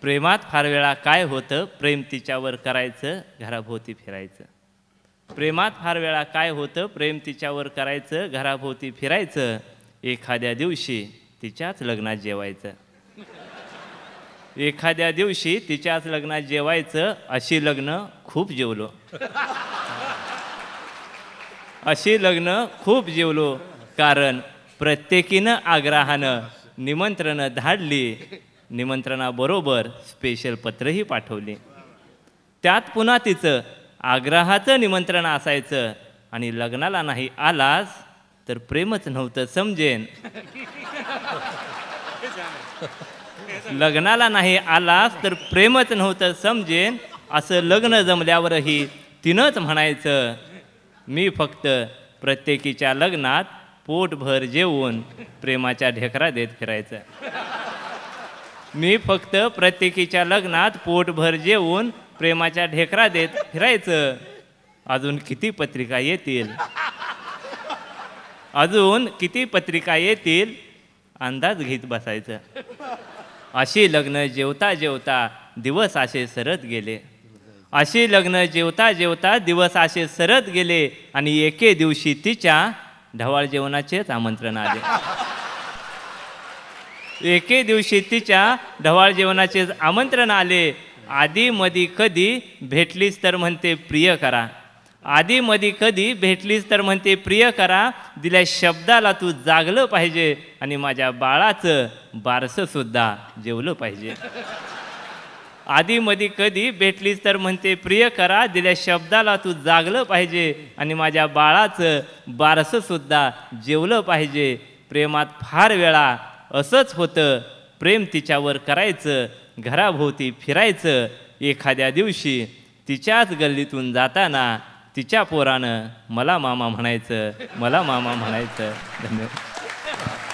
प्रेमात फार वेळा काय होतं, प्रेम तिच्यावर करायचं, घराभोवती फिरायचं. प्रेमात फार वेळा काय होतं, प्रेम तिच्यावर करायचं, घराभोवती फिरायचं. एखाद्या दिवशी तिच्याच लग्नात जेवायचं. एखाद्या दिवशी तिच्याच लग्नात जेवायचं. अशी लग्न खूप जेवलो. अशी लग्न खूप जेवलो. कारण प्रत्येकीनं आग्रहानं निमंत्रणं धाडली. निमंत्रणाबरोबर स्पेशल पत्रही पाठवली. त्यात पुन्हा तिचं आग्रहाचं निमंत्रण असायचं. आणि लग्नाला नाही आलास तर प्रेमच नव्हतं समजेन. लग्नाला नाही आलास तर प्रेमच नव्हतं समजेन. असं लग्न जमल्यावरही तिनंच म्हणायचं, मी फक्त प्रत्येकीच्या लग्नात पोटभर जेवून प्रेमाच्या ढेकरा देत फिरायचं. मी फक्त प्रत्येकीच्या लग्नात पोटभर जेवून प्रेमाच्या ढेकरा देत फिरायचं. अजून किती पत्रिका येतील, अजून किती पत्रिका येतील अंदाज घेत बसायचं. अशी लग्न जेवता जेवता दिवस असे सरत गेले. अशी लग्न जेवता जेवता दिवस असे सरत गेले. आणि एके दिवशी तिच्या ढवाळ जेवणाचेच आमंत्रण आले. एके दिवशी तिच्या ढवाळ जेवणाचे आमंत्रण आले. आधी मधी कधी भेटलीस तर म्हणते प्रिय करा. आधी मधी कधी भेटलीस तर म्हणते प्रिय करा. दिल्या शब्दाला तू जागलं पाहिजे. आणि माझ्या बाळाचं बारसं सुद्धा जेवलं पाहिजे. आधी मधी कधी भेटलीस तर म्हणते प्रिय करा. दिल्या शब्दाला तू जागलं पाहिजे. आणि माझ्या बाळाचं बारसं सुद्धा जेवलं पाहिजे. प्रेमात फार वेळा असंच होतं. प्रेम तिच्यावर करायचं, घराभोवती फिरायचं. एखाद्या दिवशी तिच्याच गल्लीतून जाताना तिच्या पोरानं मला मामा म्हणायचं, मला मामा म्हणायचं. धन्यवाद.